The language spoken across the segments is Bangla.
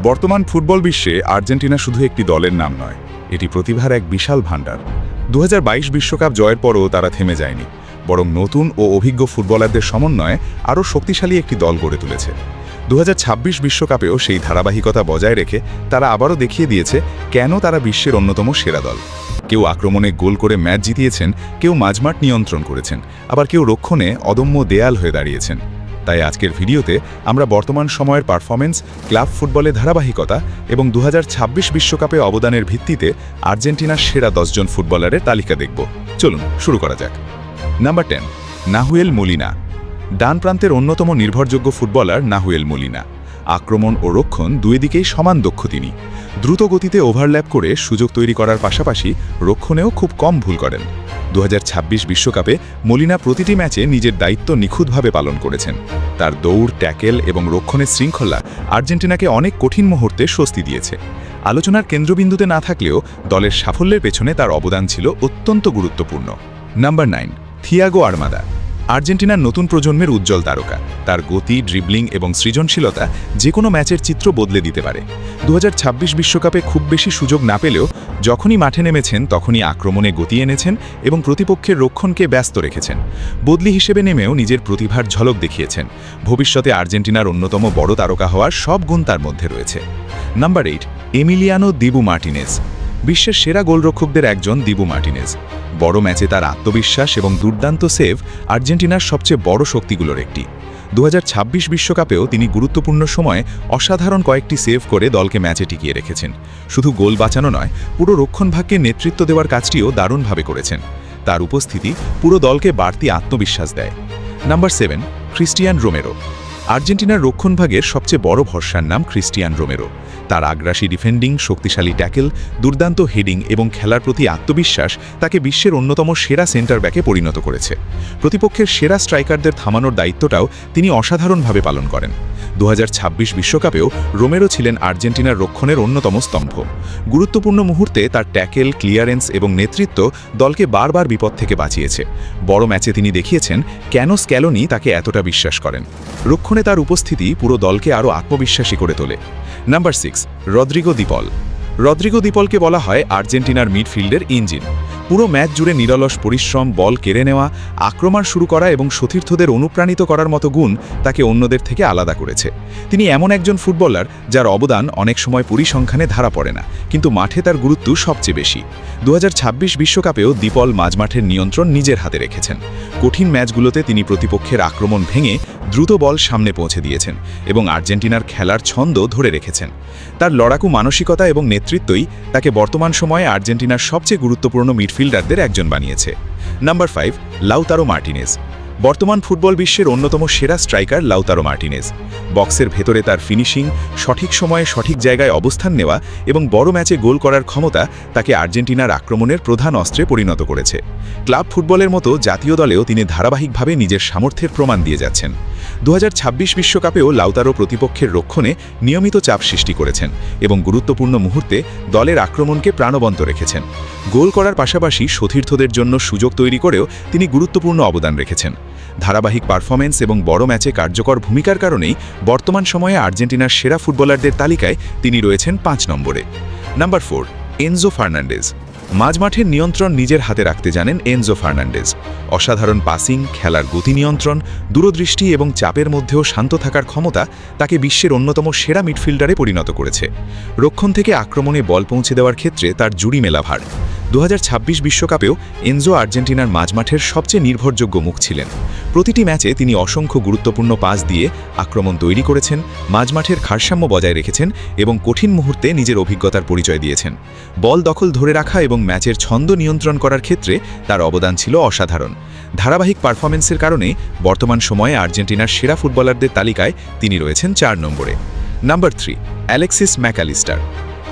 বর্তমান ফুটবল বিশ্বে আর্জেন্টিনা শুধু একটি দলের নাম নয়, এটি প্রতিভার এক বিশাল ভাণ্ডার। 2022 বিশ্বকাপ জয়ের পরও তারা থেমে যায়নি, বরং নতুন ও অভিজ্ঞ ফুটবলারদের সমন্বয়ে আরও শক্তিশালী একটি দল গড়ে তুলেছে। 2026 বিশ্বকাপেও সেই ধারাবাহিকতা বজায় রেখে তারা আবারও দেখিয়ে দিয়েছে কেন তারা বিশ্বের অন্যতম সেরা দল। কেউ আক্রমণে গোল করে ম্যাচ জিতিয়েছেন, কেউ মাঝমাঠ নিয়ন্ত্রণ করেছেন, আবার কেউ রক্ষণে অদম্য দেয়াল হয়ে দাঁড়িয়েছেন। তাই আজকের ভিডিওতে আমরা বর্তমান সময়ের পারফরমেন্স, ক্লাব ফুটবলে ধারাবাহিকতা এবং 2026 বিশ্বকাপে অবদানের ভিত্তিতে আর্জেন্টিনার সেরা 10 জন ফুটবলারের তালিকা দেখব। চলুন শুরু করা যাক। Number 10, Nahuel Molina. ডান প্রান্তের অন্যতম নির্ভরযোগ্য ফুটবলার নাহুয়েল মোলিনা। আক্রমণ ও রক্ষণ দুই দিকেই সমান দক্ষ তিনি। দ্রুত গতিতে ওভারল্যাপ করে সুযোগ তৈরি করার পাশাপাশি রক্ষণেও খুব কম ভুল করেন। 2026 বিশ্বকাপে মোলিনা প্রতিটি ম্যাচে নিজের দায়িত্ব নিখুঁতভাবে পালন করেছেন। তার দৌড়, ট্যাকেল এবং রক্ষণের শৃঙ্খলা আর্জেন্টিনাকে অনেক কঠিন মুহূর্তে স্বস্তি দিয়েছে। আলোচনার কেন্দ্রবিন্দুতে না থাকলেও দলের সাফল্যের পেছনে তার অবদান ছিল অত্যন্ত গুরুত্বপূর্ণ। Number 9, Thiago Almada. আর্জেন্টিনার নতুন প্রজন্মের উজ্জ্বল তারকা। তার গতি, ড্রিবলিং এবং সৃজনশীলতা যে কোনো ম্যাচের চিত্র বদলে দিতে পারে। 2026 বিশ্বকাপে খুব বেশি সুযোগ না পেলেও যখনই মাঠে নেমেছেন তখনই আক্রমণে গতি এনেছেন এবং প্রতিপক্ষের রক্ষণকে ব্যস্ত রেখেছেন। বদলি হিসেবে নেমেও নিজের প্রতিভার ঝলক দেখিয়েছেন। ভবিষ্যতে আর্জেন্টিনার অন্যতম বড় তারকা হওয়ার সব গুণ তার মধ্যে রয়েছে। Number 8, Emiliano Dibu Martinez. বিশ্বের সেরা গোলরক্ষকদের একজন দিবু মার্টিনেজ। বড় ম্যাচে তার আত্মবিশ্বাস এবং দুর্দান্ত সেভ আর্জেন্টিনার সবচেয়ে বড় শক্তিগুলোর একটি। 2026 বিশ্বকাপেও তিনি গুরুত্বপূর্ণ সময়ে অসাধারণ কয়েকটি সেভ করে দলকে ম্যাচে টিকিয়ে রেখেছেন। শুধু গোল বাঁচানো নয়, পুরো রক্ষণভাগকে নেতৃত্ব দেওয়ার কাজটিও দারুণভাবে করেছেন। তার উপস্থিতি পুরো দলকে বাড়তি আত্মবিশ্বাস দেয়। Number 7, Cristian Romero. আর্জেন্টিনার রক্ষণভাগের সবচেয়ে বড় ভরসার নাম ক্রিস্টিয়ান রোমেরো। তার আগ্রাসী ডিফেন্ডিং, শক্তিশালী ট্যাকেল, দুর্দান্ত হেডিং এবং খেলার প্রতি আত্মবিশ্বাস তাকে বিশ্বের অন্যতম সেরা সেন্টার ব্যাকে পরিণত করেছে। প্রতিপক্ষের সেরা স্ট্রাইকারদের থামানোর দায়িত্বটাও তিনি অসাধারণভাবে পালন করেন। 2026 বিশ্বকাপেও রোমেরো ছিলেন আর্জেন্টিনার রক্ষণের অন্যতম স্তম্ভ। গুরুত্বপূর্ণ মুহূর্তে তার ট্যাকেল, ক্লিয়ারেন্স এবং নেতৃত্ব দলকে বারবার বিপদ থেকে বাঁচিয়েছে। বড় ম্যাচে তিনি দেখিয়েছেন কেন স্ক্যালোনি তাকে এতটা বিশ্বাস করেন। রক্ষণে তার উপস্থিতি পুরো দলকে আরও আত্মবিশ্বাসী করে তোলে। নাম্বার 6, রদ্রিগো দি পল। রদ্রিগো দি পলকে বলা হয় আর্জেন্টিনার মিডফিল্ডের ইঞ্জিন। পুরো ম্যাচ জুড়ে নিরলস পরিশ্রম, বল কেড়ে নেওয়া, আক্রমণ শুরু করা এবং সতীর্থদের অনুপ্রাণিত করার মতো গুণ তাকে অন্যদের থেকে আলাদা করেছে। তিনি এমন একজন ফুটবলার যার অবদান অনেক সময় পরিসংখ্যানে ধরা পড়ে না, কিন্তু মাঠে তার গুরুত্ব সবচেয়ে বেশি। 2026 বিশ্বকাপেও দি পল মাঝমাঠের নিয়ন্ত্রণ নিজের হাতে রেখেছেন। কঠিন ম্যাচগুলোতে তিনি প্রতিপক্ষের আক্রমণ ভেঙে দ্রুত বল সামনে পৌঁছে দিয়েছেন এবং আর্জেন্টিনার খেলার ছন্দ ধরে রেখেছেন। তার লড়াকু মানসিকতা এবং নেতৃত্বই তাকে বর্তমান সময়ে আর্জেন্টিনার সবচেয়ে গুরুত্বপূর্ণ মিডফিল্ডারদের একজন বানিয়েছে। Number 5, Lautaro Martinez. বর্তমান ফুটবল বিশ্বের অন্যতম সেরা স্ট্রাইকার লাউতারো মার্টিনেজ। বক্সের ভেতরে তার ফিনিশিং, সঠিক সময়ে সঠিক জায়গায় অবস্থান নেওয়া এবং বড় ম্যাচে গোল করার ক্ষমতা তাকে আর্জেন্টিনার আক্রমণের প্রধান অস্ত্রে পরিণত করেছে। ক্লাব ফুটবলের মতো জাতীয় দলেও তিনি ধারাবাহিকভাবে নিজের সামর্থ্যের প্রমাণ দিয়ে যাচ্ছেন। 2026 বিশ্বকাপেও লাউতারো প্রতিপক্ষের রক্ষণে নিয়মিত চাপ সৃষ্টি করেছেন এবং গুরুত্বপূর্ণ মুহূর্তে দলের আক্রমণকে প্রাণবন্ত রেখেছেন। গোল করার পাশাপাশি সতীর্থদের জন্য সুযোগ তৈরি করেও তিনি গুরুত্বপূর্ণ অবদান রেখেছেন। ধারাবাহিক পারফরমেন্স এবং বড় ম্যাচে কার্যকর ভূমিকার কারণেই বর্তমান সময়ে আর্জেন্টিনার সেরা ফুটবলারদের তালিকায় তিনি রয়েছেন 5 নম্বরে। Number 4, Enzo Fernandez. মাঝমাঠের নিয়ন্ত্রণ নিজের হাতে রাখতে জানেন এনজো ফার্নান্ডেজ। অসাধারণ পাসিং, খেলার গতি নিয়ন্ত্রণ, দূরদৃষ্টি এবং চাপের মধ্যেও শান্ত থাকার ক্ষমতা তাকে বিশ্বের অন্যতম সেরা মিডফিল্ডারে পরিণত করেছে। রক্ষণ থেকে আক্রমণে বল পৌঁছে দেওয়ার ক্ষেত্রে তার জুড়ি মেলা ভার। 2026 বিশ্বকাপেও এনজো আর্জেন্টিনার মাঝমাঠের সবচেয়ে নির্ভরযোগ্য মুখ ছিলেন। প্রতিটি ম্যাচে তিনি অসংখ্য গুরুত্বপূর্ণ পাস দিয়ে আক্রমণ তৈরি করেছেন, মাঝমাঠের ভারসাম্য বজায় রেখেছেন এবং কঠিন মুহূর্তে নিজের অভিজ্ঞতার পরিচয় দিয়েছেন। বল দখল ধরে রাখা এবং ম্যাচের ছন্দ নিয়ন্ত্রণ করার ক্ষেত্রে তার অবদান ছিল অসাধারণ। ধারাবাহিক পারফরমেন্সের কারণে বর্তমান সময়ে আর্জেন্টিনার সেরা ফুটবলারদের তালিকায় তিনি রয়েছেন 4 নম্বরে। Number 3, Alexis Mac Allister.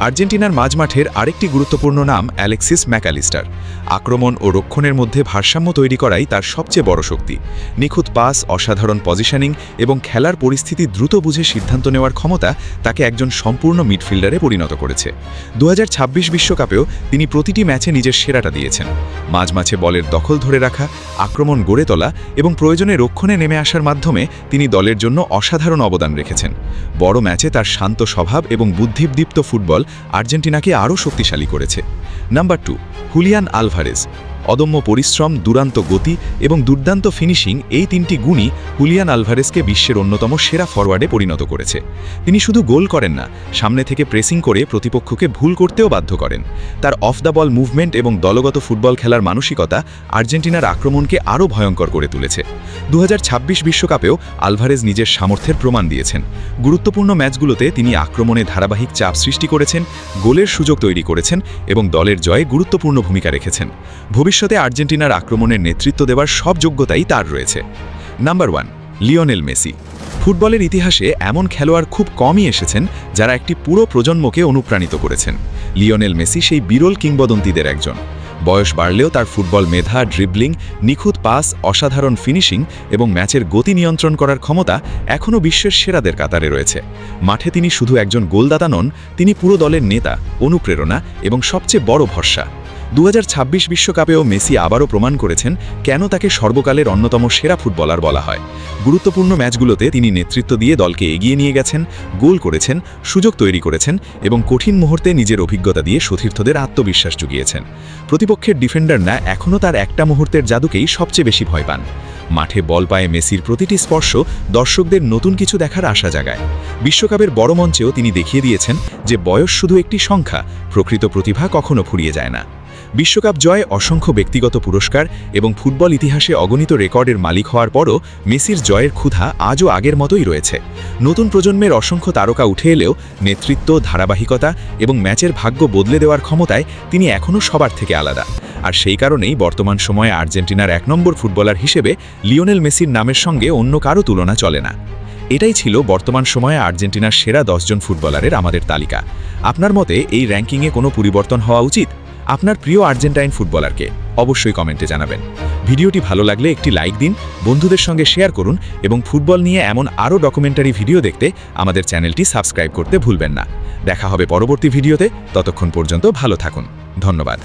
আর্জেন্টিনার মাঝমাঠের আরেকটি গুরুত্বপূর্ণ নাম অ্যালেক্সিস ম্যাকঅ্যালিস্টার। আক্রমণ ও রক্ষণের মধ্যে ভারসাম্য তৈরি করাই তার সবচেয়ে বড় শক্তি। নিখুঁত পাস, অসাধারণ পজিশনিং এবং খেলার পরিস্থিতি দ্রুত বুঝে সিদ্ধান্ত নেওয়ার ক্ষমতা তাকে একজন সম্পূর্ণ মিডফিল্ডারে পরিণত করেছে। 2026 বিশ্বকাপেও তিনি প্রতিটি ম্যাচে নিজের সেরাটা দিয়েছেন। মাঝে বলের দখল ধরে রাখা, আক্রমণ গড়ে তোলা এবং প্রয়োজনে রক্ষণে নেমে আসার মাধ্যমে তিনি দলের জন্য অসাধারণ অবদান রেখেছেন। বড় ম্যাচে তার শান্ত স্বভাব এবং বুদ্ধিদীপ্ত ফুটবল আর্জেন্টিনাকে আরও শক্তিশালী করেছে। Number 2, Julian Alvarez. অদম্য পরিশ্রম, দুরান্ত গতি এবং দুর্দান্ত ফিনিশিং, এই তিনটি গুণই হুলিয়ান আলভারেজকে বিশ্বের অন্যতম সেরা ফরওয়ার্ডে পরিণত করেছে। তিনি শুধু গোল করেন না, সামনে থেকে প্রেসিং করে প্রতিপক্ষকে ভুল করতেও বাধ্য করেন। তার অফ দ্য বল মুভমেন্ট এবং দলগত ফুটবল খেলার মানসিকতা আর্জেন্টিনার আক্রমণকে আরও ভয়ঙ্কর করে তুলেছে। 2026 বিশ্বকাপেও আলভারেজ নিজের সামর্থ্যের প্রমাণ দিয়েছেন। গুরুত্বপূর্ণ ম্যাচগুলোতে তিনি আক্রমণে ধারাবাহিক চাপ সৃষ্টি করেছেন, গোলের সুযোগ তৈরি করেছেন এবং দলের জয়ে গুরুত্বপূর্ণ ভূমিকা রেখেছেন। ভবিষ্যতে আর্জেন্টিনার আক্রমণের নেতৃত্ব দেওয়ার সব যোগ্যতাই তার রয়েছে। Number 1, Lionel Messi. ফুটবলের ইতিহাসে এমন খেলোয়াড় খুব কমই এসেছেন যারা একটি পুরো প্রজন্মকে অনুপ্রাণিত করেছেন। লিওনেল মেসি সেই বিরল কিংবদন্তিদের একজন। বয়স বাড়লেও তার ফুটবল মেধা, ড্রিবলিং, নিখুঁত পাস, অসাধারণ ফিনিশিং এবং ম্যাচের গতি নিয়ন্ত্রণ করার ক্ষমতা এখনও বিশ্বের সেরাদের কাতারে রয়েছে। মাঠে তিনি শুধু একজন গোলদাতা নন, তিনি পুরো দলের নেতা, অনুপ্রেরণা এবং সবচেয়ে বড় ভরসা। 2026 বিশ্বকাপেও মেসি আবারও প্রমাণ করেছেন কেন তাকে সর্বকালের অন্যতম সেরা ফুটবলার বলা হয়। গুরুত্বপূর্ণ ম্যাচগুলোতে তিনি নেতৃত্ব দিয়ে দলকে এগিয়ে নিয়ে গেছেন, গোল করেছেন, সুযোগ তৈরি করেছেন এবং কঠিন মুহূর্তে নিজের অভিজ্ঞতা দিয়ে সতীর্থদের আত্মবিশ্বাস জুগিয়েছেন। প্রতিপক্ষের ডিফেন্ডাররা এখনও তার একটা মুহূর্তের জাদুকেই সবচেয়ে বেশি ভয় পান। মাঠে বল পায়ে মেসির প্রতিটি স্পর্শ দর্শকদের নতুন কিছু দেখার আশা জাগায়। বিশ্বকাপের বড় মঞ্চেও তিনি দেখিয়ে দিয়েছেন যে বয়স শুধু একটি সংখ্যা, প্রকৃত প্রতিভা কখনো ফুরিয়ে যায় না। বিশ্বকাপ জয়, অসংখ্য ব্যক্তিগত পুরস্কার এবং ফুটবল ইতিহাসে অগণিত রেকর্ডের মালিক হওয়ার পরও মেসির জয়ের ক্ষুধা আজও আগের মতোই রয়েছে। নতুন প্রজন্মের অসংখ্য তারকা উঠে এলেও নেতৃত্ব, ধারাবাহিকতা এবং ম্যাচের ভাগ্য বদলে দেওয়ার ক্ষমতায় তিনি এখনও সবার থেকে আলাদা। আর সেই কারণেই বর্তমান সময়ে আর্জেন্টিনার 1 নম্বর ফুটবলার হিসেবে লিওনেল মেসির নামের সঙ্গে অন্য কারও তুলনা চলে না। এটাই ছিল বর্তমান সময়ে আর্জেন্টিনার সেরা 10 জন ফুটবলারের আমাদের তালিকা। আপনার মতে এই র্যাঙ্কিংয়ে কোনো পরিবর্তন হওয়া উচিত? আপনার প্রিয় আর্জেন্টাইন ফুটবলারকে অবশ্যই কমেন্টে জানাবেন। ভিডিওটি ভালো লাগলে একটি লাইক দিন, বন্ধুদের সঙ্গে শেয়ার করুন এবং ফুটবল নিয়ে এমন আরও ডকুমেন্টারি ভিডিও দেখতে আমাদের চ্যানেলটি সাবস্ক্রাইব করতে ভুলবেন না। দেখা হবে পরবর্তী ভিডিওতে, ততক্ষণ পর্যন্ত ভালো থাকুন। ধন্যবাদ।